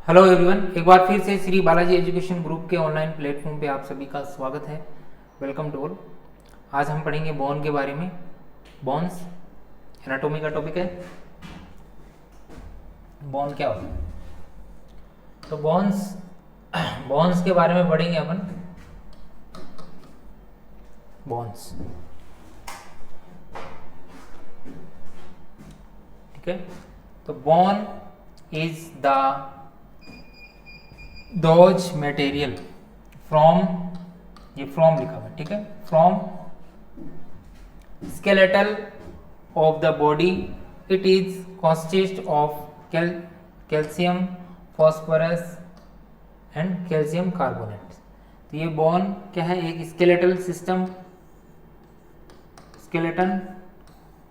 Hello everyone, एक बार फिर से श्री बालाजी एजुकेशन ग्रुप के ऑनलाइन प्लेटफॉर्म पे आप सभी का स्वागत है। Welcome to all. आज हम पढ़ेंगे बोन के बारे में। बोन्स एनाटॉमी का टॉपिक है। बोन क्या होता है? तो बोन्स के बारे में पढ़ेंगे अपन। बोन्स, ठीक है। तो bone is the those material from, ये फ्रॉम लिखा हुआ है, ठीक है, from skeletal of the body. It is consist of calcium, phosphorus and calcium carbonate. तो ये बोन क्या है? एक skeletal system, skeleton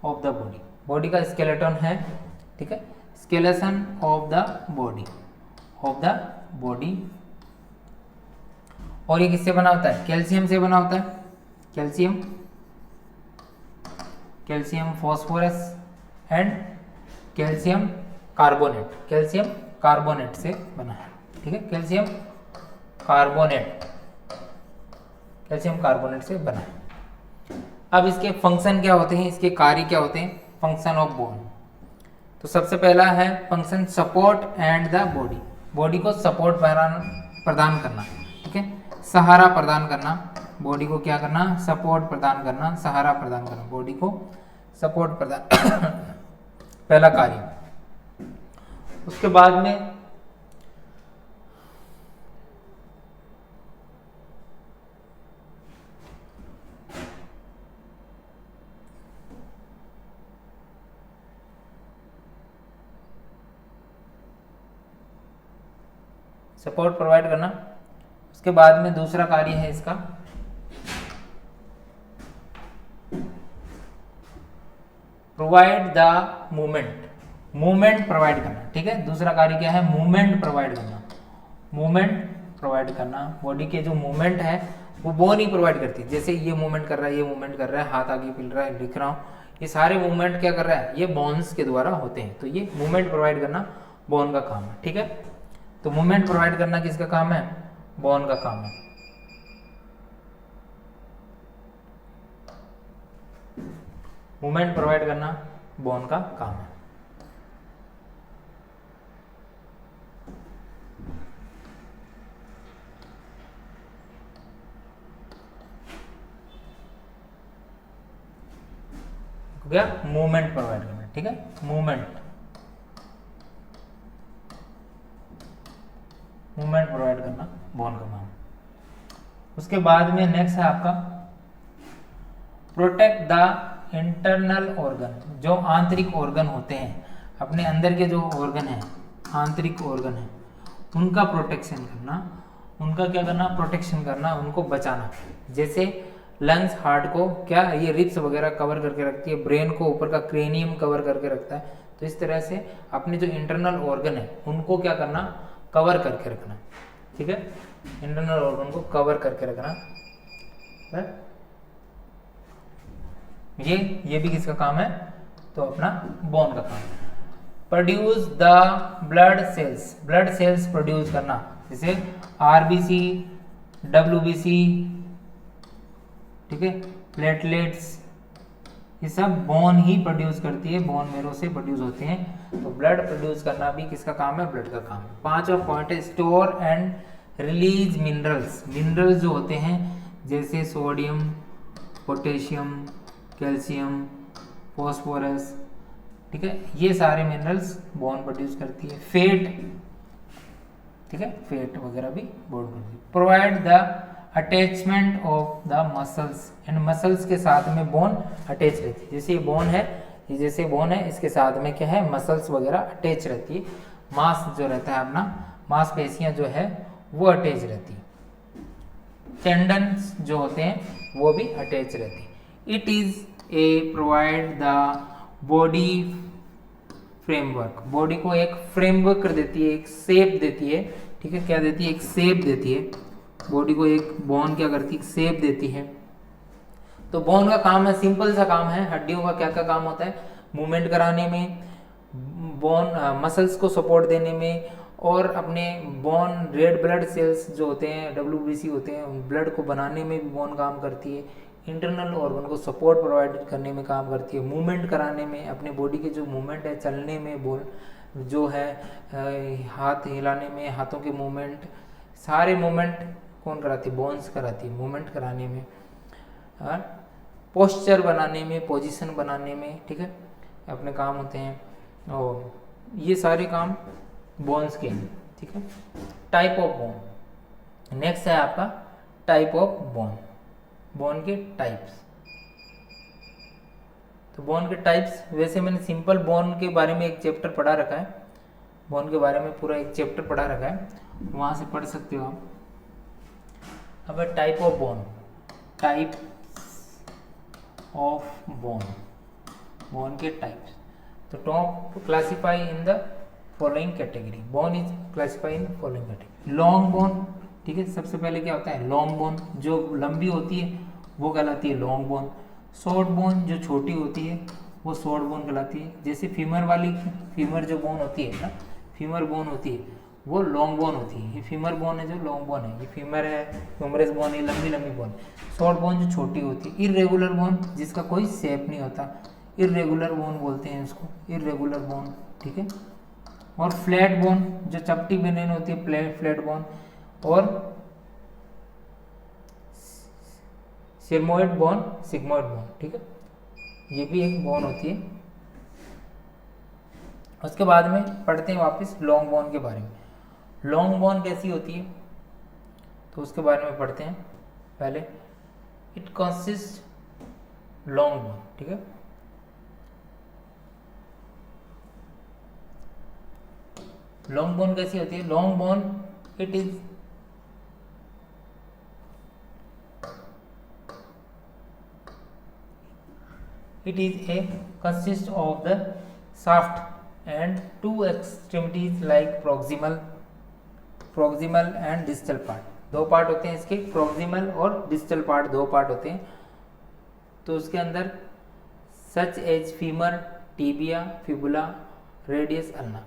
of the body, body का स्केलेटन है, ठीक है, skeleton of the body, of the body. और ये किससे बना होता है? कैल्शियम से बना होता है। Calcium phosphorus and calcium carbonate से बना है, ठीक है, कैल्शियम कार्बोनेट से बना है। अब इसके फंक्शन क्या होते हैं, इसके कार्य क्या होते हैं? Function of bone. तो सबसे पहला है function support and the body, body को सपोर्ट प्रदान करना, ठीक है, सहारा प्रदान करना, बॉडी को क्या करना? सपोर्ट प्रदान करना, सहारा प्रदान करना, बॉडी को सपोर्ट प्रदान पहला कार्य। उसके बाद में सपोर्ट प्रोवाइड करना। उसके बाद में दूसरा कार्य है इसका प्रोवाइड द मूवमेंट प्रोवाइड करना, ठीक है। दूसरा कार्य क्या है? मूवमेंट प्रोवाइड करना। बॉडी के जो मूवमेंट है वो बोन ही प्रोवाइड करती है। जैसे ये मूवमेंट कर रहा है, ये मूवमेंट कर रहा है, हाथ आगे पिल रहा है, लिख रहा हूँ, ये सारे मूवमेंट क्या कर रहा है? ये बोन्स के द्वारा होते हैं। तो ये मूवमेंट प्रोवाइड करना बोन का काम है, ठीक है। तो मूवमेंट प्रोवाइड करना किसका काम है? बोन का काम है। मूवमेंट प्रोवाइड करना बोन का काम है। हो गया मूवमेंट प्रोवाइड करना, ठीक है, मूवमेंट प्रोवाइड करना बोन का काम। उसके बाद में नेक्स्ट है आपका प्रोटेक्ट द इंटरनल ऑर्गन। जो आंतरिक ऑर्गन होते हैं, अपने अंदर के जो ऑर्गन है, आंतरिक ऑर्गन है, उनका प्रोटेक्शन करना, उनका क्या करना? प्रोटेक्शन करना, उनको बचाना। जैसे लंग्स, हार्ट को क्या ये रिब्स वगैरह कवर करके रखती है, ब्रेन को ऊपर का क्रेनियम कवर करके रखता है। तो इस तरह से अपने जो इंटरनल ऑर्गन है उनको क्या करना? कवर करके रखना, ठीक है, इंटरनल ऑर्गन को कवर करके रखना है? ये भी किसका काम है? तो अपना बोन का काम है। Produce the blood cells produce करना, जैसे आरबीसी, डब्ल्यूबीसी, ठीक है, प्लेटलेट्स, ये सब बोन ही प्रोड्यूस करती है, बोन मेरो से प्रोड्यूस होते हैं। तो ब्लड प्रोड्यूस करना भी किसका काम है? ब्लड का काम है। पांचवा पॉइंट है स्टोर एंड रिलीज मिनरल्स जो होते हैं, जैसे सोडियम, पोटेशियम, कैल्शियम, फॉस्फोरस, ठीक है, ये सारे मिनरल्स बोन प्रोड्यूस करती है। फेट, ठीक है, फेट वगैरह भी बोन करती है। Provide the attachment of the muscles, and muscles के साथ में बोन अटैच रहती है। जैसे ये बोन है, ये जैसे बोन है, इसके साथ में क्या है, मसल्स वगैरह अटैच रहती है, मांस जो रहता है अपना, मांसपेशियां जो है वो अटैच रहती है, टेंडन्स जो होते हैं वो भी अटैच रहती है। It is a provide the body framework, body को एक फ्रेमवर्क कर देती है, एक शेप देती है, ठीक है, क्या देती है, एक शेप देती है, बॉडी को एक बोन क्या करती है, शेप देती है। तो बोन का काम है, सिंपल सा काम है, हड्डियों का क्या क्या काम होता है, मूवमेंट कराने में, बोन मसल्स को सपोर्ट देने में, और अपने बोन रेड ब्लड सेल्स जो होते हैं, WBC होते हैं, ब्लड को बनाने में भी बोन काम करती है, इंटरनल ऑर्गन को सपोर्ट प्रोवाइड करने में काम करती है, मूवमेंट कराने में, अपने बॉडी के जो मूवमेंट है, चलने में, बोल जो है हाथ हिलाने में, हाथों के मूवमेंट, सारे मूवमेंट कौन कराती है, बोन्स कराती है, मूवमेंट कराने में, पोस्चर बनाने में, पोजीशन बनाने में, ठीक है, अपने काम होते हैं, और ये सारे काम बोन्स के हैं, ठीक है। टाइप ऑफ बोन, नेक्स्ट है आपका टाइप ऑफ बोन, बोन के टाइप्स। तो बोन के टाइप्स, वैसे मैंने सिंपल बोन के बारे में एक चैप्टर पढ़ा रखा है, बोन के बारे में पूरा एक चैप्टर पढ़ा रखा है, वहां से पढ़ सकते हो आप। अब type of bone, type of bone, bone के टाइप्स। तो top classify in the following category, bone is classify in following category. Long bone, ठीक है, सबसे पहले क्या होता है, लॉन्ग बोन जो लंबी होती है वो कहलाती है लॉन्ग बोन। शॉर्ट बोन जो छोटी होती है वो शॉर्ट बोन कहलाती है। जैसे फीमर वाली, फीमर जो बोन होती है ना, फीमर बोन होती है वो लॉन्ग बोन होती है। ये फीमर बोन है जो लॉन्ग बोन है, ये फीमर है, ह्यूमरस बोन है, लंबी लंबी बोन। शॉर्ट बोन जो छोटी होती है। इर्रेगुलर बोन जिसका कोई शेप नहीं होता, इर्रेगुलर बोन बोलते हैं इसको, इर्रेगुलर बोन, ठीक है। और फ्लैट बोन जो चपटी बेनिन होती है, फ्लैट बोन। और सिग्मोइड बोन, सिग्मोइड बोन, ठीक है, ये भी एक बोन होती है। उसके बाद में पढ़ते हैं वापस लॉन्ग बोन के बारे में। लॉन्ग बोन कैसी होती है तो उसके बारे में पढ़ते हैं पहले। इट कंसिस्ट लॉन्ग बोन, ठीक है, लॉन्ग बोन कैसी होती है। Long bone it is a consist of the shaft and two extremities like proximal and distal part। दो पार्ट होते हैं इसके, proximal और distal part, दो पार्ट होते हैं। तो उसके अंदर such as femur, tibia, fibula, radius ulna,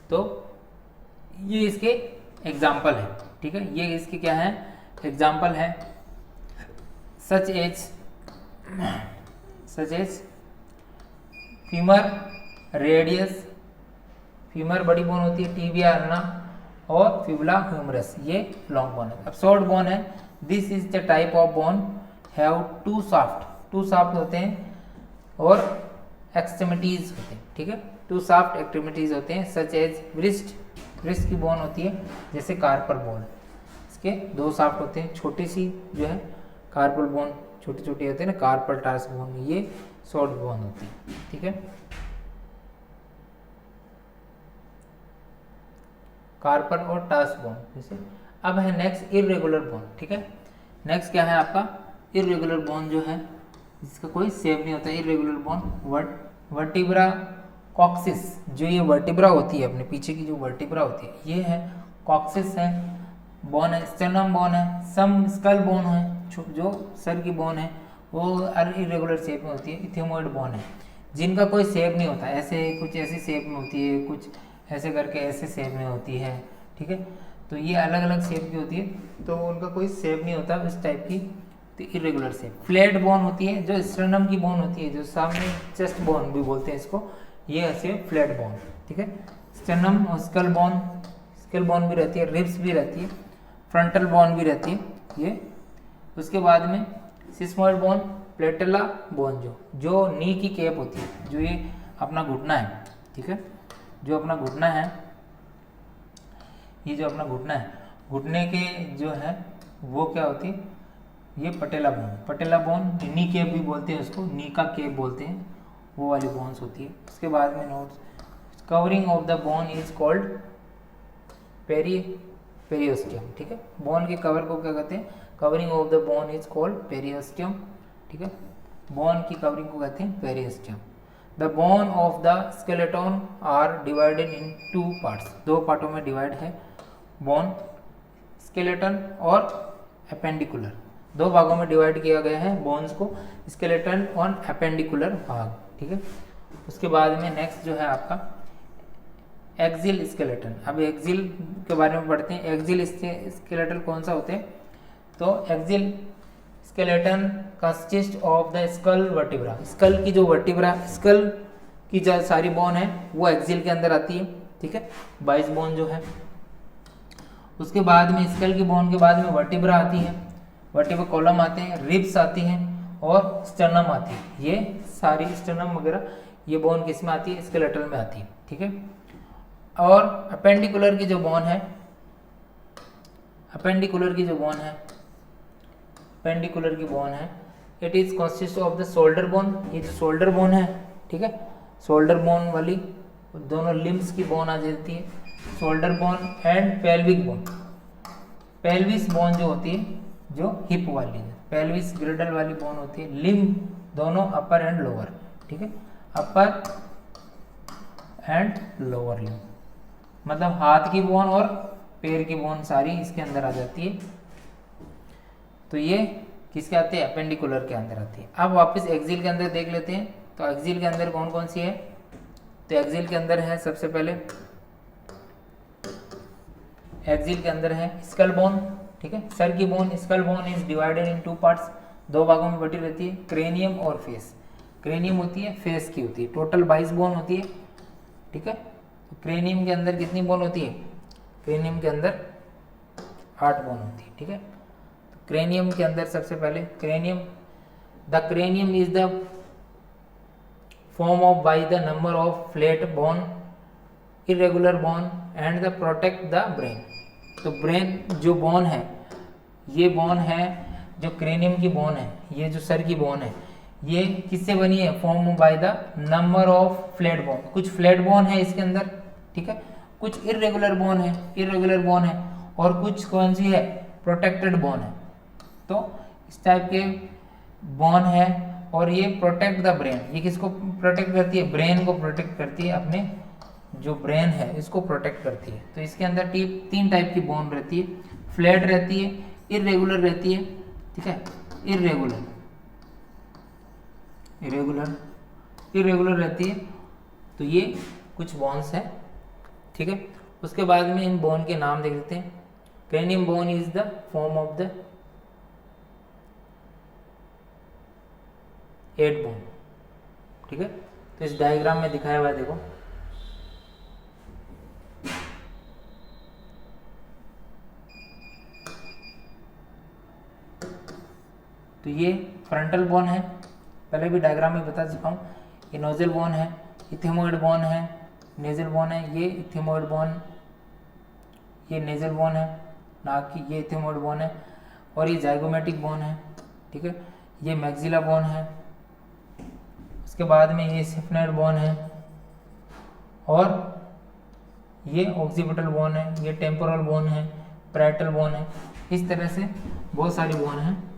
तो ये इसके एग्जाम्पल है, ठीक है, ये इसके क्या है, एग्जाम्पल है। such as femur, radius, femur बड़ी बोन होती है, टीबिया अल्ना, और फिबुला ह्यूमरस, ये लॉन्ग बोन है। अब शॉर्ट बोन है, this is the type of bone have two shaft होते हैं और एक्सट्रीमिटीज होते हैं, ठीक है, टू शाफ्ट एक्सट्रीमिटीज होते हैं। सच एज ब्रिस्ट की बोन होती है जैसे कार्पल बोन, इसके दो शाफ्ट होते हैं। छोटी सी जो है कार्पल बोन, छोटी छोटी होती है ना, कार्पल टार्स बोन, ये शॉर्ट बोन होती है, ठीक है। कार्पल और टार्स बोन जैसे। अब है नेक्स्ट इर्रेगुलर बोन, ठीक है। नेक्स्ट क्या है आपका, इर्रेगुलर बोन जो है जिसका कोई शेप नहीं होता। इर्रेगुलर बोन वर्टिब्रा कॉक्सिस, जो ये वर्टिब्रा होती है अपने पीछे की जो वर्टिब्रा होती है, ये है कॉक्सिस है, बोन है, स्टर्नम बोन है, सम स्कल बोन है, जो सर की बोन है वो इरेगुलर शेप में होती है। इथेमोइड बोन है जिनका कोई शेप नहीं होता, ऐसे कुछ ऐसी शेप में होती है, कुछ ऐसे करके ऐसे शेप में होती है, ठीक है। तो ये अलग अलग शेप की होती है, तो उनका कोई शेप नहीं होता उस टाइप की, तो इरेगुलर शेप। फ्लैट बोन होती है जो स्टर्नम की बोन होती है, जो सामने चेस्ट बोन भी बोलते हैं इसको, ये ऐसे फ्लैट बोन, ठीक है। स्टर्नम और स्कल बोन भी रहती है, रिब्स भी रहती है, फ्रंटल बोन भी रहती है ये। उसके बाद में सिस्मोइड बोन, प्लेटेला बोन जो नी की कैप होती है, जो ये अपना घुटना है, ठीक है, जो अपना घुटना है, ये जो अपना घुटना है, घुटने के जो है वो क्या होती है, ये पटेला बोन नी कैप भी बोलते हैं उसको, नी का कैप बोलते हैं। वो वाली बोन्स होती है। उसके बाद में notes, covering of the bone is called periosteum, ठीक है। बोन के कवर को क्या कहते हैं, covering of the bone is called periosteum, ठीक है। बोन की कवरिंग को कहते हैं periosteum. The bone of the skeleton are divided in 2 parts, 2 पार्टों में डिवाइड है बोन, स्केलेटन और अपेंडिकुलर, 2 भागों में डिवाइड किया गया है बोन्स को, स्केलेटन और अपेंडिकुलर भाग, ठीक है। उसके बाद में नेक्स्ट जो है आपका एक्सिल स्केलेटन। अब एक्सिल के बारे में पढ़ते हैं। एक्सिल स्केलेटन कौन सा होते हैं, तो axial skeleton consist of the skull vertebra, skull की जो वर्टिब्रा, स्कल की जो सारी बोन है वो एक्सिल के अंदर आती है, ठीक है, 22 बोन जो है। उसके बाद में स्कल की बोन के बाद में वर्टिब्रा आती है, वर्टिब्रा कॉलम आते हैं, रिब्स आती हैं और स्टर्नम आती है। ये सारी स्टर्नम वगैरह ये बोन किस में आती है, स्केलेटल में आती है, ठीक है। और अपेंडिकुलर की जो बोन है, अपेंडिकुलर की जो बोन है, अपेंडिकुलर की बोन है, it is consist of the shoulder bone, ये जो शोल्डर बोन है, ठीक है, शोल्डर बोन वाली दोनों लिम्स की बोन आ जाती है, shoulder bone and pelvic bone. Pelvis bone जो होती है, जो हिप वाली है, पेल्विस ग्रिडल वाली बोन होती है, लिम्ब दोनों अपर एंड लोअर, ठीक है, अपर एंड लोअर लिम्ब, मतलब हाथ की बोन और पैर की बोन सारी इसके अंदर आ जाती है। तो ये किसके आते हैं, अपेंडिकुलर के अंदर आती है। अब वापस एक्सिल के अंदर देख लेते हैं, तो एक्सिल के अंदर कौन कौन सी है, तो एक्सिल के अंदर है सबसे पहले, एक्सिल के अंदर है स्कल बोन, ठीक है, सर की bone. Skull bone is divided in 2 parts, 2 भागों में बटी रहती है, क्रेनियम और फेस। क्रेनियम होती है, फेस की होती है, टोटल 22 बोन होती है, ठीक है। तो क्रेनियम के अंदर कितनी बोन होती है, क्रेनियम के अंदर 8 बोन होती है, ठीक है। तो क्रेनियम के अंदर सबसे पहले cranium, the cranium is the form of by the number of flat bone, irregular bone and the protect the brain. तो ब्रेन जो बोन है, ये बोन है जो क्रेनियम की बोन है, ये जो सर की बोन है, ये किससे बनी है, form by the number of flat bone. कुछ फ्लैट बोन है इसके अंदर, ठीक है, कुछ इरेगुलर बोन है, इरेगुलर बोन है, और कुछ कौन सी है, प्रोटेक्टेड बोन है। तो इस टाइप के बोन है, और ये प्रोटेक्ट द ब्रेन, ये किसको प्रोटेक्ट करती है, ब्रेन को प्रोटेक्ट करती है, अपने जो ब्रेन है इसको प्रोटेक्ट करती है। तो इसके अंदर 3 टाइप की बोन रहती है, फ्लैट रहती है, इरेगुलर रहती है, ठीक है, इरेगुलर इरेगुलर रहती है। तो ये कुछ बोन्स हैं, ठीक है। उसके बाद में इन बोन के नाम देख लेते हैं। Cranium bone is the form of the 8 bone, ठीक है। तो इस डायग्राम में दिखाया हुआ है, देखो, तो ये फ्रंटल बोन है, पहले भी डायग्राम में बता चुका हूँ। ये नोजल बोन है, इथेमोइड बोन है, नेजल बोन है, ये इथेमोइड बोन, ये नेजल बोन है, नाक की, ये इथेमोइड बोन है, और ये जाइगोमेटिक बोन है, ठीक है, ये मैक्सिला बोन है। उसके बाद में ये सिफनेट बोन है, और ये ऑक्सीपिटल बोन है, ये टेम्पोरल बोन है, पैराइटल बोन है। इस तरह से बहुत सारी बोन है।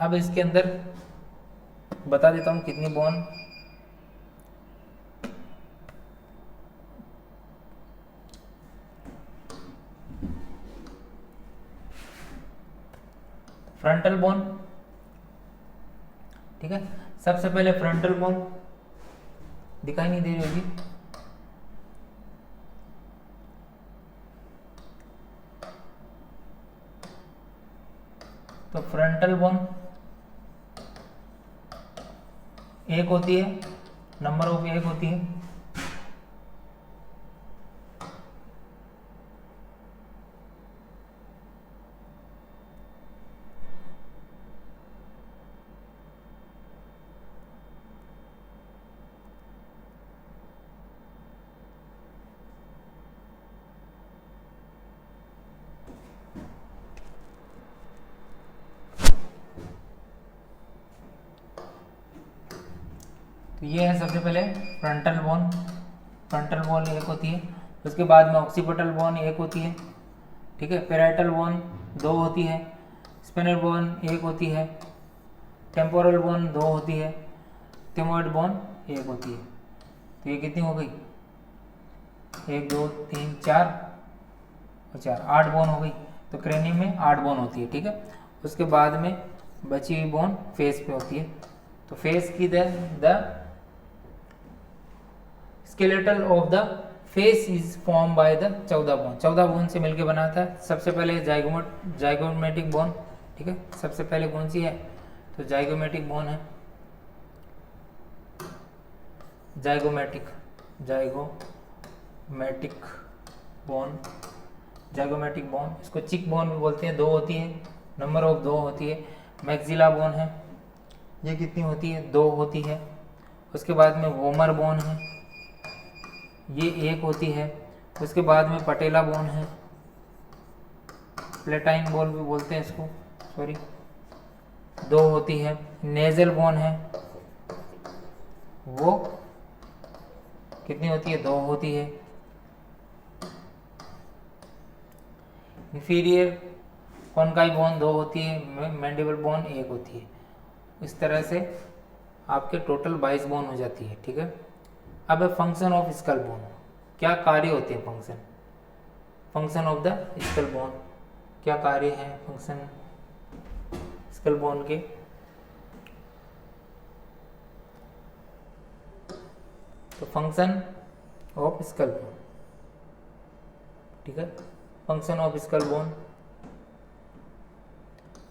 अब इसके अंदर बता देता हूँ कितनी बोन, फ्रंटल बोन, ठीक है। सबसे पहले फ्रंटल बोन दिखाई नहीं दे रही होगी, तो फ्रंटल बोन एक होती है, नंबर ऑफ 1 होती है। तो ये है सबसे पहले फ्रंटल बोन, फ्रंटल बोन एक होती है, उसके बाद में ऑक्सीपिटल बोन एक होती है, ठीक है, पैराइटल बोन 2 होती है, स्पिनल बोन 1 होती है, टेम्पोरल बोन 2 होती है, थिमोइड बोन 1 होती है। तो ये कितनी हो गई, 1 2 3 4 और 4, 8 बोन हो गई। तो क्रेनियम में 8 बोन होती है, ठीक है। उसके बाद में बची हुई बोन फेस पे होती है। तो फेस की the skeletal of the face is form by the 14 bone, 14 bone से मिलकर बनाता है। सबसे पहले जाइगोमेटिक बोन, ठीक है, सबसे पहले कौन सी है, तो जाइगोमेटिक बोन है, जाइगोमेटिक बोन, जाइगोमेटिक बोन, इसको चिक बोन भी बोलते हैं, 2 होती है, नंबर ऑफ 2 होती है। मैक्सिला बोन है, ये कितनी होती है, 2 होती है। उसके बाद में वोमर बोन है, ये 1 होती है। उसके बाद में पटेला बोन है, प्लेटाइन बोन भी बोलते हैं इसको, सॉरी, 2 होती है। नेजल बोन है, वो कितनी होती है, 2 होती है। इंफीरियर कॉनकाई बोन 2 होती है, मैंडिबल बोन 1 होती है। इस तरह से आपके टोटल 22 बोन हो जाती है, ठीक है। अब फंक्शन ऑफ स्कल बोन, क्या कार्य होते हैं, function of the skull bone, क्या कार्य है फंक्शन स्कल बोन के। तो फंक्शन ऑफ स्कल बोन, ठीक है, function of skull bone,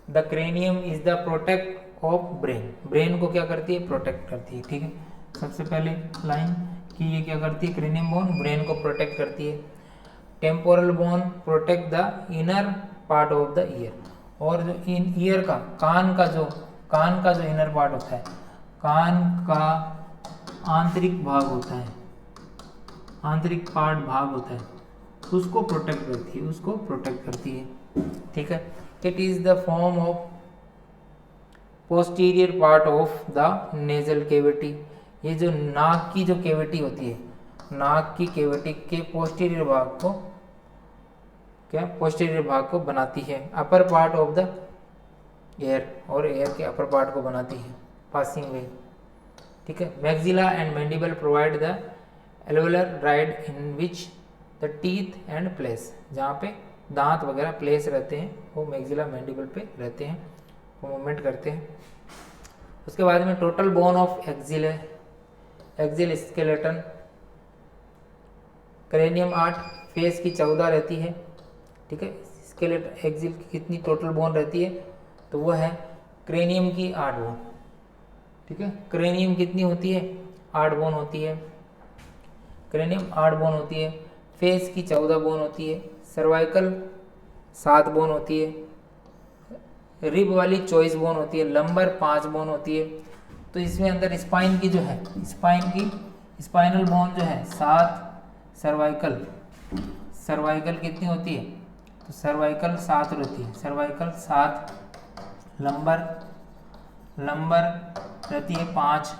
the cranium is the protect of brain, brain को क्या करती है, प्रोटेक्ट करती है, ठीक है। सबसे पहले लाइन कि ये क्या करती है, क्रेनियम बोन ब्रेन को प्रोटेक्ट करती है। Temporal bone protect the inner part of the year, और जो इन ईयर का कान का जो इनर पार्ट होता है, कान का आंतरिक भाग होता है, आंतरिक भाग होता है, उसको प्रोटेक्ट करती है, ठीक है। It is the form of posterior part of the nasal cavity, ये जो नाक की जो कैविटी होती है, नाक की कैविटी के पोस्टीरियर भाग को बनाती है। अपर पार्ट ऑफ द एयर, और एयर के अपर पार्ट को बनाती है, पासिंग वे, ठीक है। Maxilla and mandible provide the alveolar ride in which the teeth and place, जहाँ पे दांत वगैरह प्लेस रहते हैं, वो मैक्सिला मैंडिबल पे रहते हैं, वो मूवमेंट करते हैं। उसके बाद में total bone of axial skeleton, cranium 8, face की 14 रहती है, ठीक है। स्केलेटन एक्सिल की कितनी टोटल बोन रहती है, तो वो है क्रेनियम की 8 बोन, ठीक है। क्रेनियम कितनी होती है, 8 बोन होती है, क्रेनियम 8 बोन होती है। फेस की 14 बोन होती है, सर्वाइकल 7 बोन होती है, रिब वाली 24 बोन होती है, लंबर 5 बोन होती है। तो इसमें अंदर स्पाइन की जो है, स्पाइनल बोन जो है 7, सर्वाइकल कितनी होती है, तो सर्वाइकल 7 रहती है, सर्वाइकल 7, लंबर रहती है 5,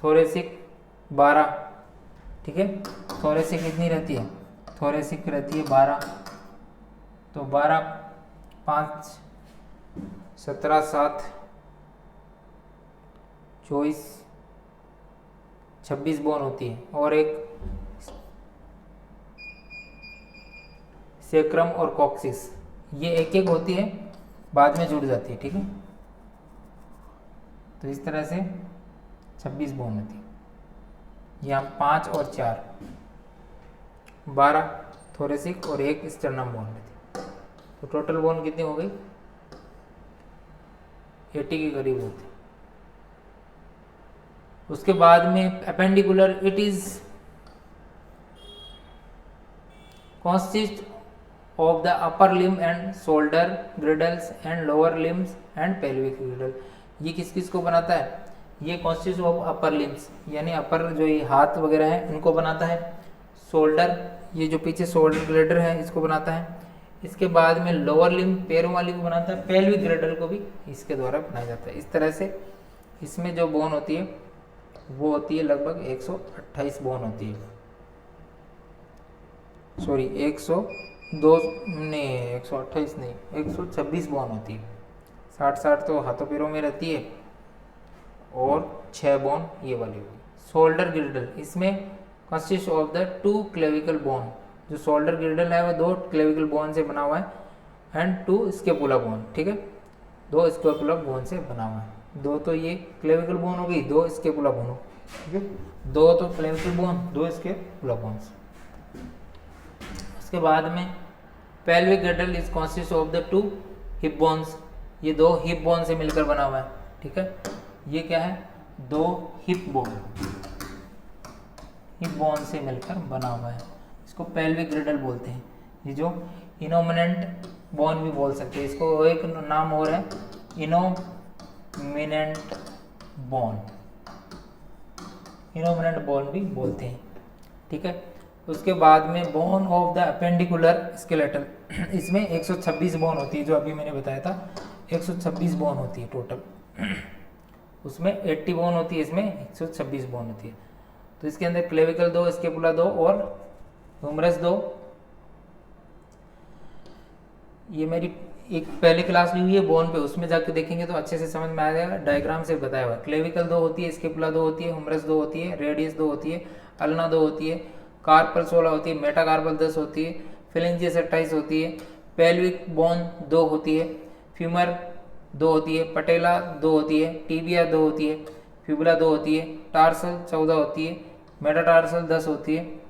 थोरेसिक 12, ठीक है। थोरेसिक कितनी रहती है, थोरेसिक रहती है 12, तो 12 5 17 7 24 26 बोन होती है। और एक सेक्रम और कॉक्सिस, ये एक एक होती है, बाद में जुड़ जाती है, ठीक है। तो इस तरह से 26 बोन होती है। यहाँ 5 और 4 12 थोरेसिक और एक स्टर्नम बोन रहती है। तो टोटल बोन कितनी हो गई, 80 के करीब होती है। उसके बाद में appendicular, it is consist of the upper limb and shoulder girdles and lower limbs and pelvic ग्रिडल। ये किस किस को बनाता है, ये कॉन्सिस्ट ऑफ अपर लिम्स, यानी अपर जो ये हाथ वगैरह है उनको बनाता है। शोल्डर, ये जो पीछे शोल्डर ग्रेडर है इसको बनाता है। इसके बाद में लोअर लिम्ब पैरों वाली को बनाता है। पेल्विक ग्रेडल को भी इसके द्वारा बनाया जाता है। इस तरह से इसमें जो बोन होती है वो होती है लगभग 128 बोन होती है, सॉरी 102 नहीं, 128 नहीं, 126 बोन होती है। 60 तो हाथों पैरों में रहती है और 6 बोन ये वाली होगी। शोल्डर गिर्डल, इसमें consist of the 2 clavicle bone. जो शोल्डर गिर्डल है वो 2 क्लेविकल बोन से बना हुआ है एंड 2 स्केपुला बोन, ठीक है, 2 स्केपुला बोन से बना हुआ है। 2 तो ये क्लेविकल बोन हो गई, 2 स्केपुला बोन हो, ठीक है, 2 तो क्लेविकल बोन, 2 स्केपुला बोन्स। उसके बाद में pelvic गिर्डल is consist of the 2 hip bones. ये 2 हिप बोन से मिलकर बना हुआ है, ठीक है। ये क्या है, 2 हिप बोन से मिलकर बना हुआ है, इसको पेल्विक गिर्डल बोलते हैं। ये जो इनोमिनेंट बोन भी बोल सकते हैं इसको, एक नाम और है इनोमिनेंट बोन, इनोमिनेंट बोन भी बोलते हैं, ठीक है। उसके बाद में bone of the appendicular skeletal, इसमें 126 बोन होती है, जो अभी मैंने बताया था 126 बोन होती है टोटल, उसमें 80 बोन होती है, इसमें 126 बोन होती है। तो इसके अंदर क्लेविकल 2, स्केपुला 2 और ह्यूमरस 2। ये मेरी एक पहले क्लास ली हुई है बोन पे, उसमें जाके देखेंगे तो अच्छे से समझ में आ जाएगा, डायग्राम से बताया हुआ है। क्लेविकल 2 होती है, स्केपुला 2 होती है, ह्यूमरस 2 होती है, रेडियस 2 होती है, अल्ना 2 होती है, कार्पल 16 होती है, मेटाकार्पल 10 होती है, फिलेंजियस 28 होती है, पेल्विक बोन 2 होती है, फ्यूमर 2 होती है, पटेला 2 होती है, टीबिया 2 होती है, फ्यूबुला 2 होती है, टार्सल 14 होती है, मेटाटार्सल 10 होती है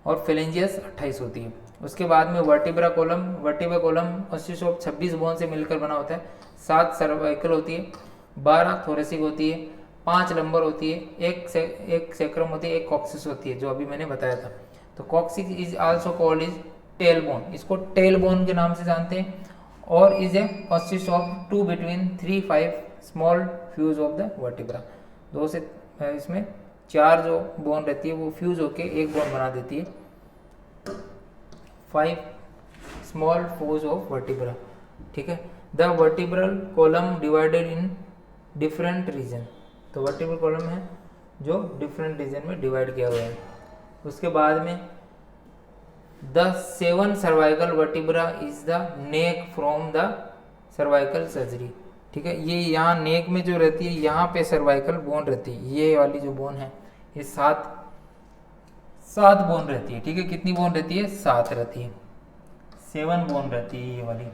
और फिलेंजियस 28 होती है। उसके बाद में vertebra column consist of 26 bone से मिलकर बना होता है। 7 सर्वाइकल होती है, 12 थोरेसिक होती है, 5 लंबर होती है, एक सेक्रम होती है, एक कॉक्सिस होती है, जो अभी मैंने बताया था। तो coccyx is also called is tail bone, इसको टेल बोन के नाम से जानते हैं। और is a consist of 2 between 3-5 small fuse of the vertebra. 2 से इसमें 4 जो बोन रहती है वो फ्यूज होके एक बोन बना देती है। 5 स्मॉल फ्यूज ऑफ वर्टिब्रा, ठीक है। The vertebral column divided in different region, तो वर्टिब्रल कॉलम है जो डिफरेंट रीजन में डिवाइड किया हुआ है। उसके बाद में the 7 cervical vertebra is the neck from the cervical surgery, ठीक है। ये यहाँ नेक में जो रहती है, यहाँ पे सर्वाइकल बोन रहती है, ये वाली जो बोन है ये 7 बोन रहती है, ठीक है। कितनी बोन रहती है, 7 रहती है, 7 बोन रहती है, ये वाली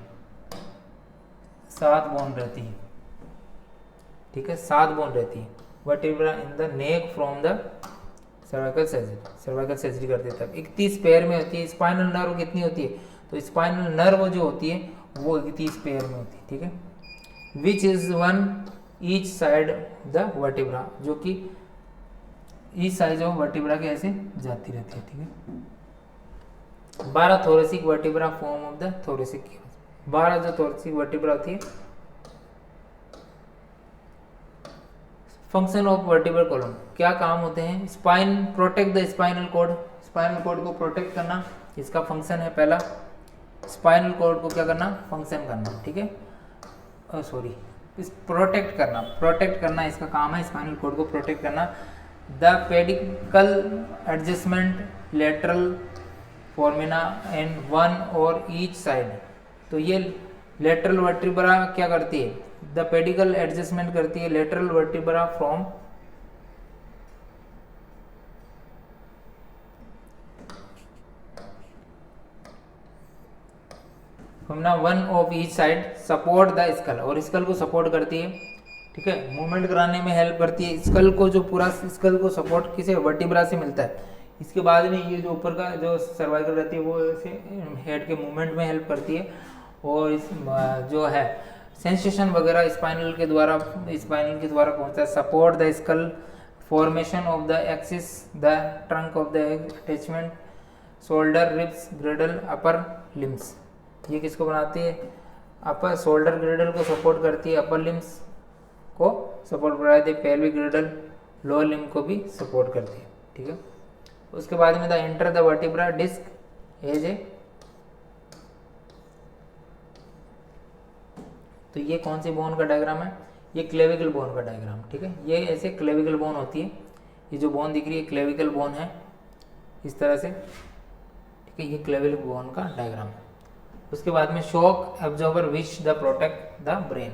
7 बोन रहती है, ठीक है, 7 बोन रहती है vertebra in the neck from the cervical surgery करते तब। 31 पेयर में होती है। स्पाइनल नर्व कितनी होती है, तो स्पाइनल नर्व जो होती है वो 31 पेयर में होती है, ठीक है। Which is 1 each side the vertebra, जो कि ईच साइड ऑफ वर्टिब्रा के ऐसे जाती रहती है, ठीक है। 12 thoracic vertebra form of the thoracic, 12 जो थोरेसिक वर्टिब्रा होती है। फंक्शन ऑफ वर्टिब्रल कॉलम, क्या काम होते हैं। Spine protect the spinal cord, spinal cord को प्रोटेक्ट करना इसका फंक्शन है पहला। स्पाइनल कॉर्ड को क्या करना, फंक्शन करना, ठीक है, सॉरी इस प्रोटेक्ट करना इसका काम है, स्पाइनल कॉर्ड को प्रोटेक्ट करना। The pedicle adjustment lateral foramina and 1 और ईच साइड, तो ये लेटरल वर्टिब्रा क्या करती है, द पेडिकल एडजस्टमेंट करती है lateral vertebra from foramina 1 of each side support the skull, और स्कल को सपोर्ट करती है, ठीक है, मूवमेंट कराने में हेल्प करती है। स्कल को जो पूरा स्कल को सपोर्ट किसे, वर्टिब्रा से मिलता है। इसके बाद में ये जो ऊपर का जो सर्वाइकल रहती है वो ऐसे हेड के मूवमेंट में हेल्प करती है, और इस जो है सेंसेशन वगैरह स्पाइनल के द्वारा पहुंचता है। Support the school formation of the axis the trunk of the attachment shoulder ribs Gradle upper limbs, ये किसको बनाती है, अपर शोल्डर ग्रेडल को सपोर्ट करती है, अपर लिम्स को सपोर्ट कराती है, पेल्विक ग्रेडल लोअर लिम को भी सपोर्ट करती है, ठीक है। उसके बाद में the enter the vertebra disc as a, तो ये कौन सी बोन का डायग्राम है, ये क्लेविकल बोन का डायग्राम, ठीक है। ये ऐसे क्लेविकल बोन होती है, ये जो बोन दिख रही है क्लेविकल बोन है इस तरह से, ठीक है। ये क्लेविकल बोन का डायग्राम है। उसके बाद में shock absorber which the protect the brain.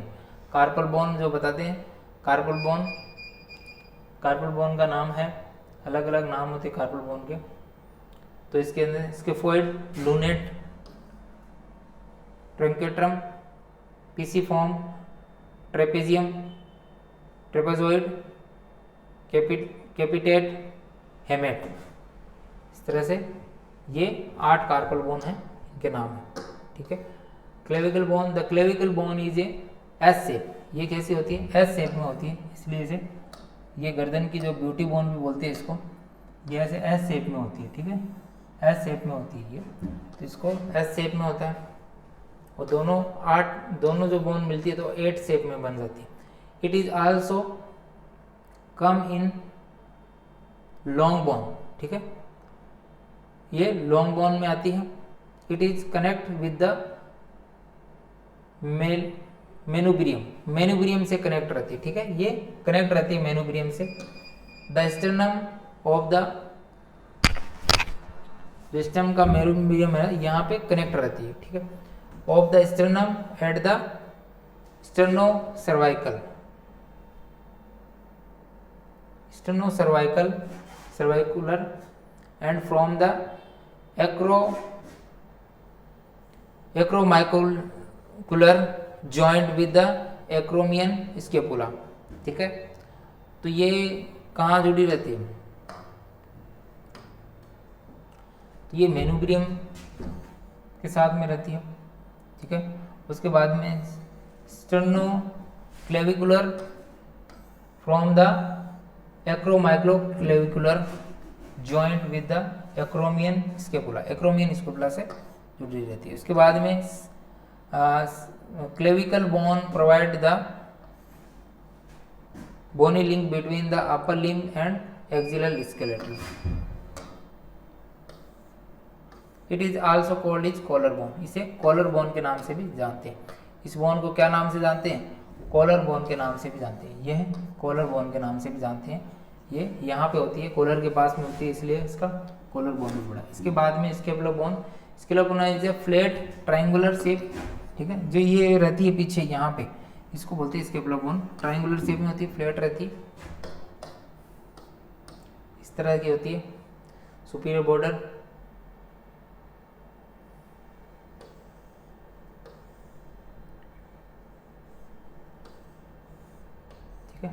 Carpal bone जो बताते हैं, कार्पल बोन का नाम है, अलग अलग नाम होते हैं कार्पल बोन के। तो इसके अंदर scaphoid, lunate, triquetrum, pisiform, trapezium, trapezoid, capitate, hamate, इस तरह से ये 8 कार्पल बोन है, इनके नाम है, ठीक है। Clavicle bone, the clavicle bone is A S shape. ये कैसी होती है? एस शेप में होती है, इसलिए इसे ये गर्दन की जो ब्यूटी बोन भी बोलते हैं इसको, ये ऐसे एस शेप में होती है, ठीक है। एस शेप में होती है ये, तो इसको एस शेप में होता है। और दोनों जो बोन मिलती है तो 8 शेप में बन जाती है। It is also come in long bone, ठीक है। ये लॉन्ग बोन में आती है। It is connect with the manubrium से कनेक्ट रहती है, ठीक है। ये कनेक्ट रहती है मेनुब्रियम से। The sternum of the sternum का मेनुब्रियम है, यहाँ पे कनेक्ट रहती है, ठीक है। Of the sternum at the sterno clavicular end from the acromioclavicular joint with the acromion scapula, ठीक है। तो ये कहाँ जुड़ी रहती है? तो ये मेनुब्रियम के साथ में रहती है, ठीक है। उसके बाद में sterno clavicular from the acromioclavicular joint with the acromion scapula से जुड़ी रहती है। उसके बाद में clavicle bone provide the bony link between the upper limb and axial skeleton. It is also called is collar bone. इसे कॉलर बोन के नाम से भी जानते हैं। इस बोन को क्या नाम से जानते हैं? कॉलर बोन के नाम से भी जानते हैं। यह कॉलर बोन के नाम से भी जानते हैं। ये यहाँ पे होती है, कॉलर के पास में होती है, इसलिए इसका कॉलर बोन भी पड़ा। इसके बाद में scapular bone is A flat triangular shape, ठीक है। जो ये रहती है पीछे यहाँ पे, इसको बोलते हैं स्केपुलर बोन। ट्राइंगुलर शेप में होती है, फ्लैट रहती है, इस तरह की होती है। सुपीरियर बॉर्डर, ठीक है।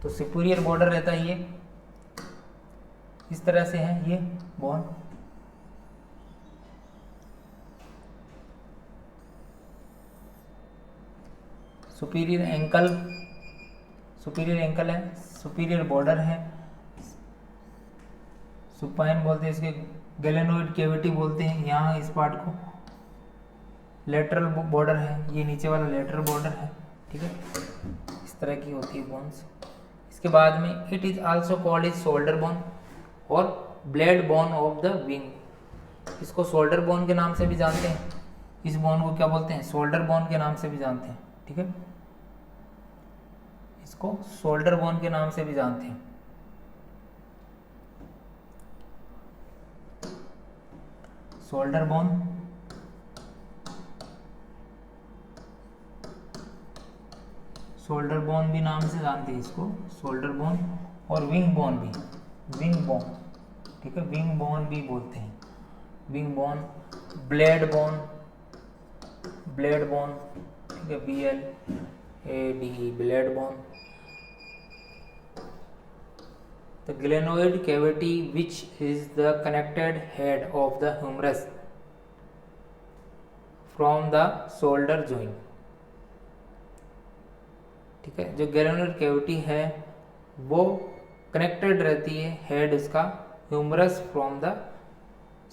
तो सुपीरियर बॉर्डर रहता है, ये इस तरह से है ये बोन। सुपीरियर एंकल है, सुपीरियर बॉर्डर है, सुपाइन बोलते हैं इसके, गैलेनोइड कैविटी बोलते हैं यहाँ इस पार्ट को। लेटरल बॉर्डर है, ये नीचे वाला लेटरल बॉर्डर है, ठीक है। इस तरह की होती है बोन्स। इसके बाद में it is also called is shoulder bone और blade bone of the wing. इसको शोल्डर बोन के नाम से भी जानते हैं। इस बोन को क्या बोलते हैं? शोल्डर बोन के नाम से भी जानते हैं, ठीक है। इसको शोल्डर बोन के नाम से भी जानते हैं। शोल्डर बोन भी नाम से जानते हैं इसको, शोल्डर बोन। और विंग बोन भी, ठीक है, विंग बोन भी बोलते हैं। विंग बोन, ब्लेड बोन, ठीक है, BLADE, blade bone. The glenoid cavity which is the connected head of the humerus from the shoulder joint, ठीक है। जो ग्लेनोइड कैविटी है वो कनेक्टेड रहती है, हेड उसका, humerus from the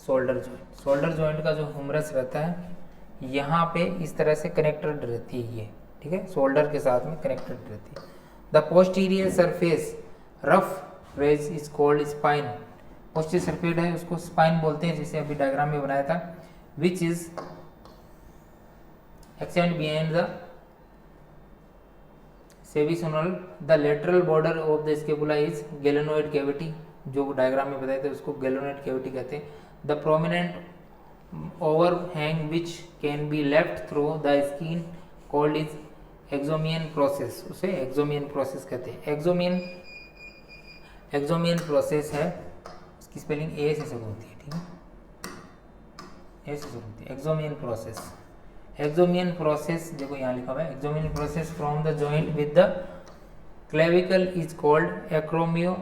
shoulder joint. Shoulder joint का जो ह्यूमरस रहता है यहाँ पे इस तरह से कनेक्टेड रहती है ये, ठीक है, शोल्डर के साथ में कनेक्टेड रहती है। The posterior surface rough ridge is called spine. Posterior surface है उसको स्पाइन बोलते हैं, जिसे अभी डायग्राम में बनाया था। which is extend behind the सेविसोनल. The lateral border of the scapula is glenoid cavity, जो डायग्राम में बताए थे उसको गैलेनोइड कैविटी कहते हैं. The prominent overhang which can be left through the skin called is acromion process, उसे acromion process कहते हैं. एक्सोमियन प्रोसेस है, इसकी स्पेलिंग ए से शुरू होती है, ठीक है, ए से शुरू होती है. एक्सोमियन प्रोसेस, एक्सोमियन प्रोसेस देखो यहाँ लिखा हुआ है. Acromion process from the joint with the clavicle is called acromio,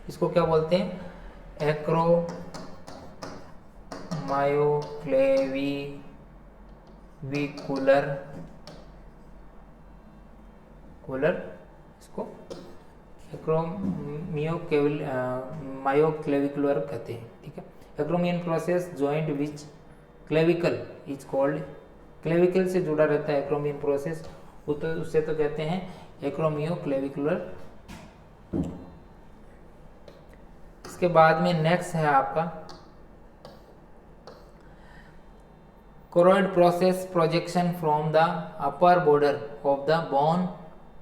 इसको क्या बोलते हैं, एक्रोमायोक्लेविकुलर इसको एक्रोमायोक्लेविकुलर कहते हैं, ठीक है. Acromion process joint which clavicle is called, clavicle से जुड़ा रहता है एक्रोमियन प्रोसेस, उससे तो कहते हैं एक्रोमियोक्लेविकुलर. इसके बाद में नेक्स्ट है आपका coracoid process, projection from the upper border of the bone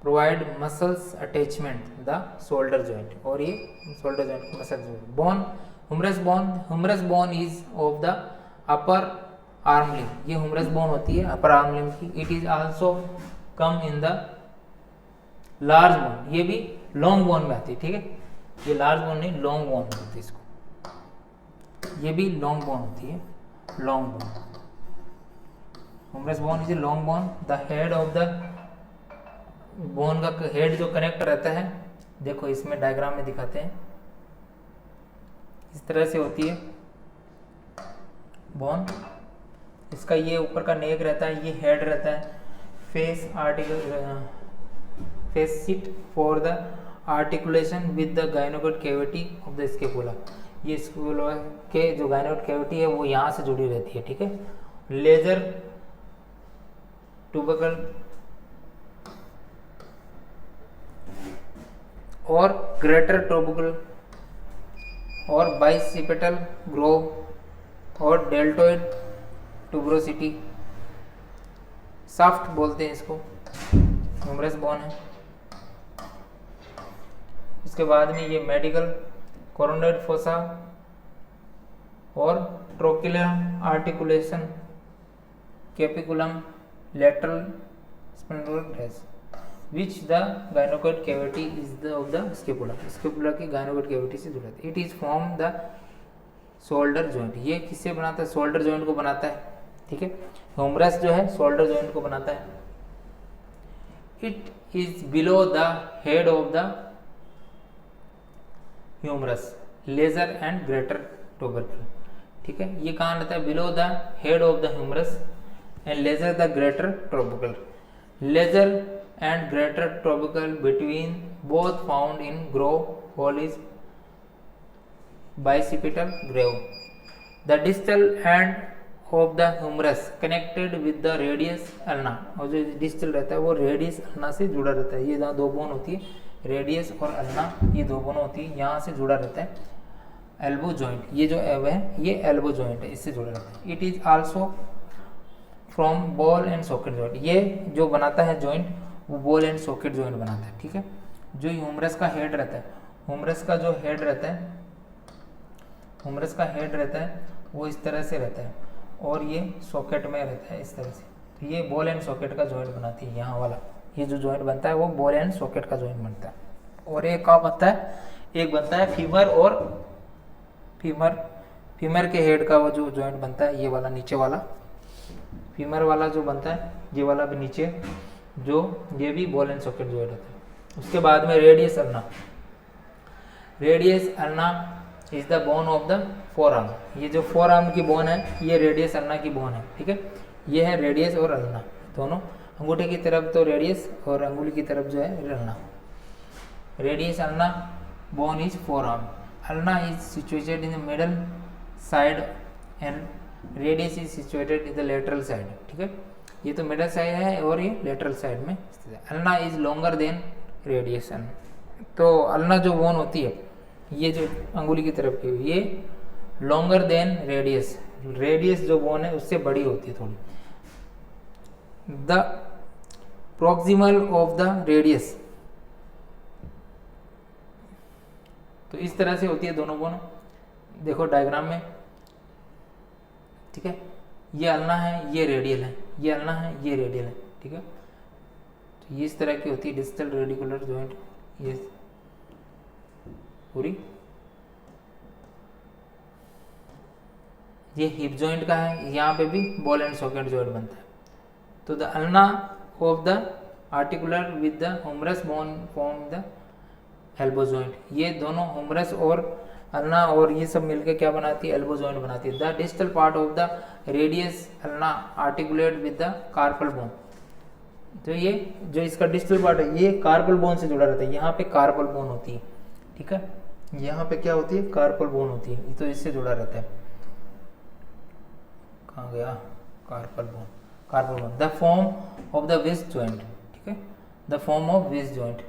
provide muscles attachment the shoulder joint, और ये shoulder joint muscle joint. Bone humerus bone is of the upper arm limb, ये humerus bone होती है upper arm limb की. It is also come in the large bone, ये भी long bone में आती है, ठीक है. ये लार्ज बोन नहीं, लॉन्ग बोन होती है इसको, ये भी लॉन्ग बोन होती है, long bone. Humerus bone is a long bone. The head of the bone का हेड जो कनेक्ट रहता है, देखो इसमें डायग्राम में दिखाते हैं, इस तरह से होती है बोन. इसका ये ऊपर का नेक रहता है, ये हेड रहता है. Facet for the articulation with the glenoid cavity of the scapula, ये स्केपुला के जो गायनोकोइड कैविटी है वो यहाँ से जुड़ी रहती है, ठीक है. लेजर ट्यूबरकल और ग्रेटर ट्यूबरकल और बाइसिपेटल ग्रोव और डेल्टोइड ट्यूबरोसिटी, साफ्ट बोलते हैं इसको, ह्यूमरस बोन है. इसके बाद में ये मेडिकल कोरोनोइड फोसा और ट्रोकिलर आर्टिकुलेशन कैपिकुलम लेटरल स्पेंडोरेस which the glenoid cavity is the of the scapula, scapula की गायनोकोइड कैविटी से जुड़ा है. It is from the shoulder joint, ये किससे बनाता है, शोल्डर जॉइंट को बनाता है, ठीक है. ह्यूमरस जो है शोल्डर जॉइंट को बनाता है. It is below the head of the humerus, lesser and greater tubercle, ठीक है. ये कहाँ रहता है, below the head of the humerus and lesser the greater tubercle. Lesser and greater tubercle between both found in groove hole is bicipital groove. The distal end of the humerus connected with the radius ulna, और जो distal रहता है वो radius ulna से जुड़ा रहता है. ये जहाँ दो बोन होती है, रेडियस और अल्ना, ये दो बोन होती है, यहाँ से जुड़ा रहता है. एल्बो जॉइंट, ये जो एल्बो है ये एल्बो जॉइंट है, इससे जुड़ा रहता है. It is also from ball and socket joint, ये जो बनाता है जॉइंट वो बॉल एंड सॉकेट जॉइंट बनाता है, ठीक है. जो ह्यूमरस का हेड रहता है, ह्यूमरस का जो हेड रहता है, ह्यूमरस का हेड रहता है वो इस तरह से रहता है और ये सॉकेट में रहता है इस तरह से. तो ये बॉल एंड सॉकेट का जॉइंट बनाती है. यहाँ वाला ये जो जॉइंट बनता है वो बॉल एंड सॉकेट का जॉइंट बनता है. और एक क्या बनता है, एक बनता है फीमर और फीमर के हेड का वो जो जॉइंट बनता है, ये वाला नीचे वाला फीमर वाला जो बनता है, ये वाला भी नीचे, जो ये भी बॉल एंड सॉकेट जॉइंट होता है. उसके बाद में radius ulna, radius ulna is the bone of the four arm. ये जो फोर आर्म की बोन है ये रेडियस अल्ना की बोन है, ठीक है. ये है रेडियस और अल्ना दोनों, अंगूठे की तरफ तो रेडियस और अंगुली की तरफ जो है ulna. Radius ulna bone is four arm. Ulna is situated in the middle side and radius is situated in the lateral side, ठीक है. ये तो मिडल साइड है और ये लेटरल साइड में स्थित है. Ulna is longer than radius. तो अल्ना जो बोन होती है, ये जो अंगुली की तरफ की, ये लॉन्गर देन रेडियस, रेडियस जो बोन है उससे बड़ी होती है थोड़ी। The proximal of the radius, तो इस तरह से होती है दोनों बोन, देखो डायग्राम में, ठीक है। ये अल्ना है, ये रेडियल है, ये अल्ना है, ये रेडियल है, ठीक है। तो ये इस तरह की होती है डिस्टल रेडिकुलर जॉइंट, ये पूरी। ये हिप जॉइंट का है, यहाँ पे भी बॉल एंड सॉकेट जॉइंट बनता है। तो the ulna of the articular with the humerus bone form the elbow joint. ये दोनों ह्यूमरस और अल्ना और ये सब मिलकर क्या बनाती है, एल्बो जॉइंट बनाती है। The distal part of the radius ulna articulate with the carpal bone. तो ये जो इसका डिस्टल पार्ट है ये कार्पल बोन से जुड़ा रहता है, यहाँ पे कार्पल बोन होती है, ठीक है। यहाँ पे क्या होती है, कार्पल बोन होती है, तो इससे जुड़ा रहता है। कहाँ गया carpal bone, carpal bone. The form of the wrist joint, ठीक है। The form of wrist joint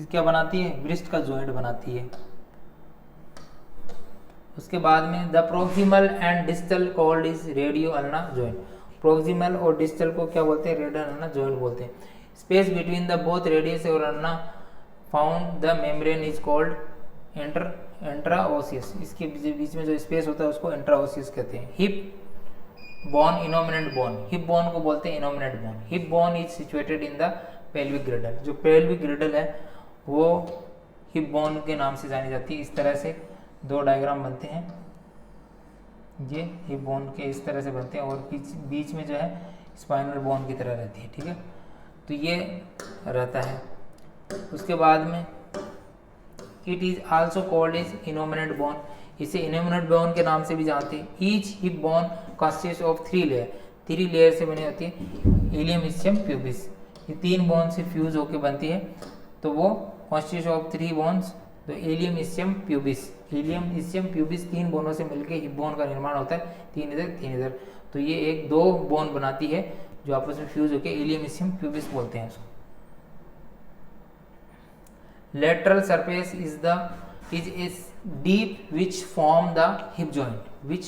क्या बनाती है, ब्रिस्ट का जॉइंट बनाती है। उसके बाद में the proximal and distal called is radio ulna joint. Proximal और डिस्टल को क्या बोलते हैं, रेडियो अल्ना जॉइंट बोलते हैं। Space between the both radius और ulna found the membrane is called interosseous. इसके बीच में जो स्पेस होता है उसको इंट्राओसियस कहते हैं। Hip bone, innominate bone, hip bone को बोलते हैं innominate bone. Hip bone is situated in the pelvic girdle. जो पेल्विक ग्रिडल है वो हिप बोन के नाम से जानी जाती है। इस तरह से दो डायग्राम बनते हैं, ये हिप बोन के इस तरह से बनते हैं और बीच में जो है स्पाइनल बोन की तरह रहती है, ठीक है। तो ये रहता है। उसके बाद में it is also called is innominate bone. इसे इनोमिनेंट बोन के नाम से भी जानते हैं। Each hip bone consist of 3 layer, 3 layer से बनी होती है। इलियम, इस्चियम, प्यूबिस, ये 3 बोन से फ्यूज होकर बनती है, तो वो कंसिस्ट ऑफ 3 बोन्स। तो ilium, ischium, pubis, ilium, ischium, pubis 3 बोनों से मिलकर हिप बोन का निर्माण होता है, 3 इधर 3 इधर। तो ये एक 2 बोन बनाती है जो आपस में फ्यूज होकर इलियम, इस्चियम, प्यूबिस बोलते हैं उसको। Lateral surface is deep which form the hip joint which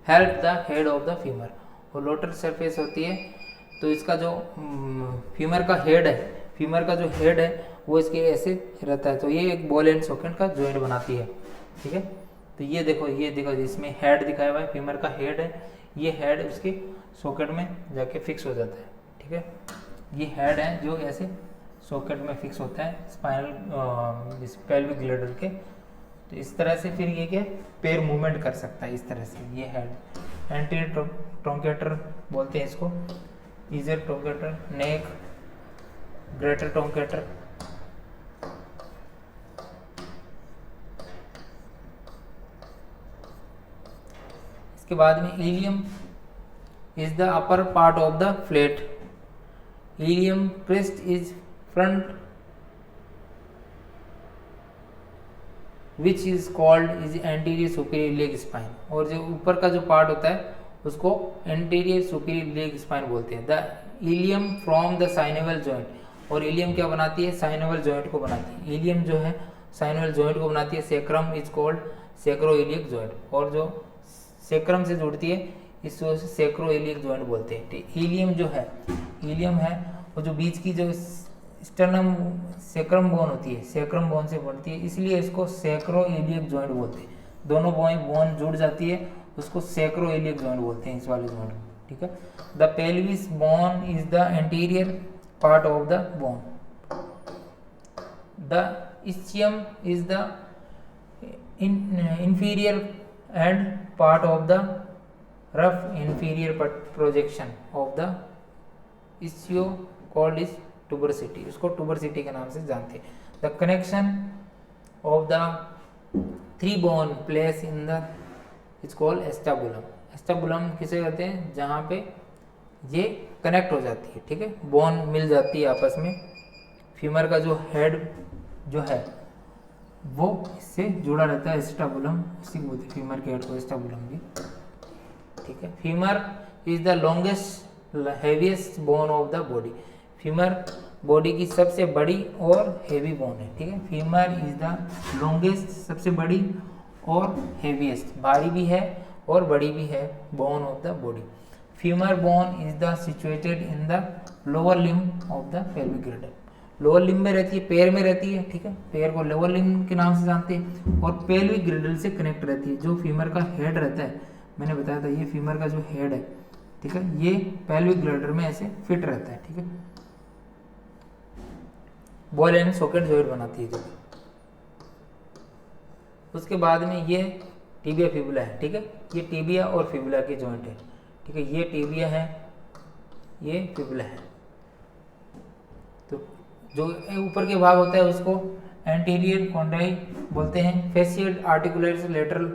help the head of the femur। और लेटरल सरफेस होती है तो इसका जो फीमर का हेड है, फीमर का जो हेड है वो इसके ऐसे रहता है। तो ये एक बॉल एंड सॉकेट का जॉइंट बनाती है, ठीक है। तो ये देखो इसमें हेड दिखाया हुआ है, फीमर का हेड है, ये हेड उसके सॉकेट में जाके फिक्स हो जाता है, ठीक है। ये हेड है जो ऐसे सॉकेट में फिक्स होता है स्पाइनल पेल्विक ग्लैंडर के। तो इस तरह से फिर ये क्या पैर मूवमेंट कर सकता है इस तरह से। ये हेड एंटीरियर ट्रंकेटर बोलते हैं इसको, ईजर ट्रंकेटर, नेक, ग्रेटर ट्रंकेटर। इसके बाद में ilium is the upper part of the flat. Ilium crest is front which is called is anterior superior leg spine. और जो ऊपर का जो पार्ट होता है उसको एंटीरियर सुपीरियर लेग स्पाइन बोलते हैं। The ilium from the synovial joint. और इलियम क्या बनाती है, साइनेवल जॉइंट को बनाती है। इलियम जो है साइनेवल जॉइंट को बनाती है। Sacrum is called sacroiliac joint. और जो सेक्रम से जुड़ती है इसको सेक्रोइलियक जॉइंट बोलते हैं। इलियम जो है, इलियम है वो जो बीच की जो स्टर्नम सेक्रम बोन होती है, सेक्रम बोन से बनती है, इसलिए इसको सेक्रोइलियक जॉइंट बोलते हैं। दोनों बोन जुड़ जाती है उसको सेक्रोइलियक जॉइंट बोलते हैं, इस वाले जॉइंट, ठीक है। The pelvis bone is the anterior part of the bone. The ischium is the inferior and part of the rough inferior projection of the ischio called is tuberosity। उसको tuberosity के नाम से जानते हैं। The connection of the 3 bone place in the is called acetabulum। acetabulum किसे कहते हैं, जहाँ पे ये कनेक्ट हो जाती है, ठीक है, बोन मिल जाती है आपस में। फीमर का जो हेड जो है वो इससे जुड़ा रहता है, एस्टाबुलम, उसी को बोलते हैं फीमर के हेड को एस्टाबुलम भी, ठीक है। Femur is the longest heaviest bone of the body. Femur body की सबसे बड़ी और हेवी बोन है, ठीक है। फीमर इज द लॉन्गेस्ट, सबसे बड़ी और हेवीएस्ट, भारी भी है और बड़ी भी है bone of the body. Femur bone is the situated in the lower limb of the pelvic गिर्डल। Lower limb में रहती है, पैर में रहती है, ठीक है, पैर को लोअर लिम्ब के नाम से जानते हैं, और पेल्विक गिर्डल से कनेक्ट रहती है। जो फीमर का हेड रहता है, मैंने बताया था ये फीमर का जो हेड है, ठीक है, ये पेल्विक गिर्डल में ऐसे फिट रहता है, ठीक है, बॉल एंड सॉकेट जॉइंट बनाती है जब। उसके बाद में ये टिबिया फिबुला है, ठीक है, ये टिबिया और फिबुला की जॉइंट है, ठीक है, ये टिबिया है, ये फिबुला है। तो जो ऊपर के भाग होता है उसको एंटीरियर कॉन्डाइल बोलते हैं, फेसियल आर्टिकुलेट्स लेटरल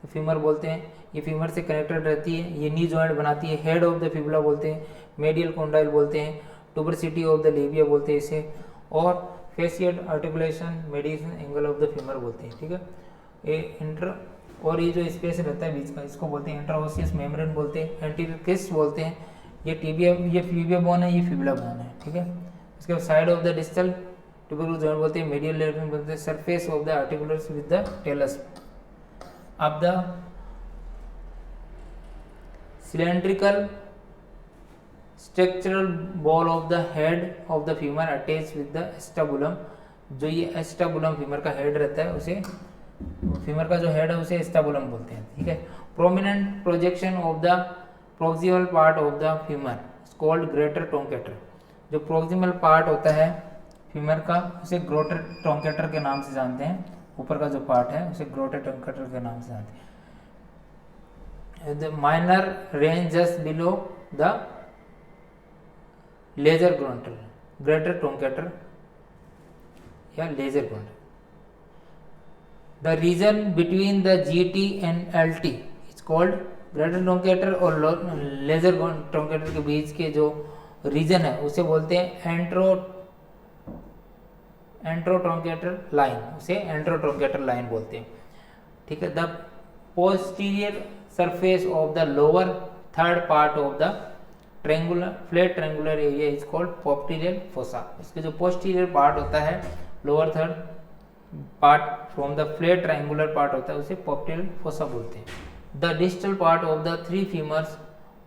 फीमर बोलते हैं, ये फीमर से कनेक्टेड रहती है, ये नी जॉइंट बनाती है, हेड ऑफ द फिबुला बोलते हैं, मेडियल कॉन्डाइल बोलते हैं, ट्यूबरसिटी ऑफ द लेबिया बोलते हैं इसे, और facial articulation medicine angle of the femur बोलते हैं, ठीक है। ये इंटर और ये जो स्पेस रहता है बीच का, इसको बोलते हैं इंट्राओसियस मेम्ब्रेन बोलते हैं, एंटीरियर क्रिस्ट बोलते हैं। ये टिबिया, ये टिबिया बोन है, ये फिबुला बोन है, ठीक है। इसके बाद side of the distal tubercular joint बोलते हैं, मेडियल लेटरल बोलते हैं, surface of the articulars with the talus of the cylindrical structural ball of the head of the femur attach with the acetabulum. जो ये एस्टाबुलम फीमर का head रहता है, उसे फीमर का जो हेड है उसे एस्टाबुलम बोलते हैं, ठीक है। Prominent projection of the proximal part of the femur is called greater trochanter. जो प्रोक्सिमल पार्ट होता है फीमर का, उसे ग्रेटर ट्रंकेटर के नाम से जानते हैं। ऊपर का जो पार्ट है उसे ग्रेटर ट्रंकेटर के नाम से जानते हैं। The minor range just below the lesser ग्रोंटल, ग्रेटर ट्रंकेटर या लेजर ग्रोंटल। The region between the GT and LT is called greater truncator, और लेजर ट्रंकेटर के बीच के जो रीजन है उसे बोलते हैं एंट्रो ट्रंकेटर लाइन, उसे एंट्रो ट्रंकेटर लाइन बोलते हैं, ठीक है। The posterior surface of the lower third part of the triangular flat triangular area is called posterior fossa. इसके जो पोस्टीरियर पार्ट होता है, lower third part from the flat triangular part होता है, उसे पोस्टीरियर फोसा बोलते हैं। The distal part of the three femurs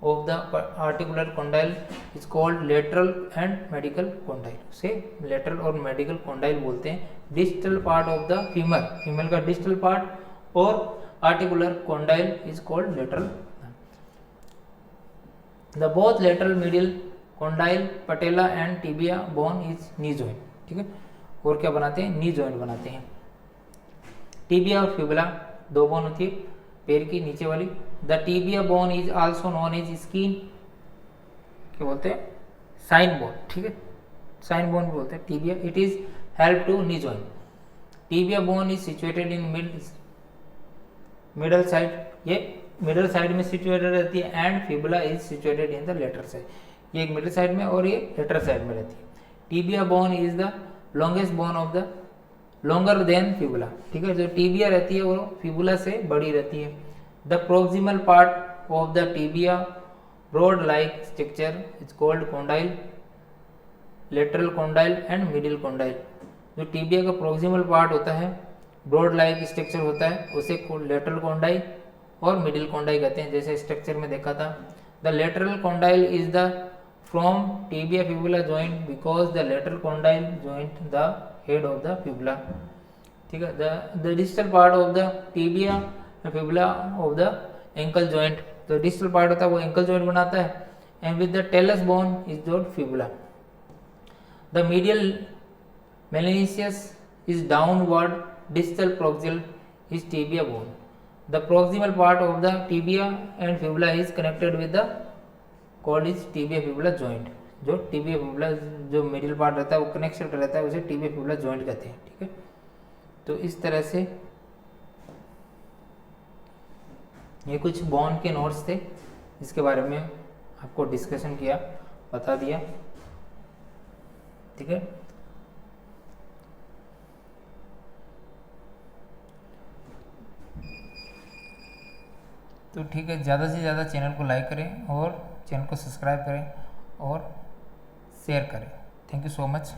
of the articular condyle is called lateral and medical condyle, उसे लेटरल और मेडिकल कॉन्डाइल बोलते हैं। Distal part of the femur, femur का डिस्टल पार्ट और articular condyle is called lateral. The both lateral medial condyle patella and tibia bone is knee joint, ठीक है। और क्या बनाते हैं, नी जॉइंट बनाते हैं। टिबिया और फिबुला दो बोन होती है पैर की नीचे वाली। The tibia bone is also known as skin, क्या बोलते हैं, साइन बोन, ठीक है, साइन बोन बोलते हैं tibia. It is help to knee joint. Tibia bone is situated in middle side, ये मिडल साइड में सिचुएटेड रहती है, and fibula is situated in the later side, ये एक मिडल साइड में और ये लेटर साइड में रहती है। Tibia bone is the longest bone of the longer than fibula, ठीक है। जो टिबिया रहती है वो फिबुला से बड़ी रहती है। The proximal part of the tibia broad like structure is called condyle, lateral condyle and middle condyle. जो टिबिया का प्रोक्सिमल पार्ट होता है, ब्रॉड लाइक स्ट्रक्चर होता है, उसे लेटरल कॉन्डाइल और मिडिल कॉन्डाइल कहते हैं, जैसे स्ट्रक्चर में देखा था। The lateral condyle is the from tibia fibula joint because the lateral condyle joint the head of the fibula, ठीक है। the distal part of the tibia fibula of the ankle joint, तो distal part होता है वो ankle joint बनाता है, and with the talus bone is the fibula. the medial malleolus is downward distal proximal is tibia bone. the proximal part of the tibia and fibula is connected with the called is tibia fibula joint. जो tibia fibula जो middle part रहता है वो connection रहता है, उसे tibia fibula joint कहते हैं, ठीक है। तो इस तरह से ये कुछ बोन के नोट्स थे, इसके बारे में आपको डिस्कशन किया, बता दिया, ठीक है। तो ठीक है, ज़्यादा से ज़्यादा चैनल को लाइक करें और चैनल को सब्सक्राइब करें और शेयर करें। Thank you so much.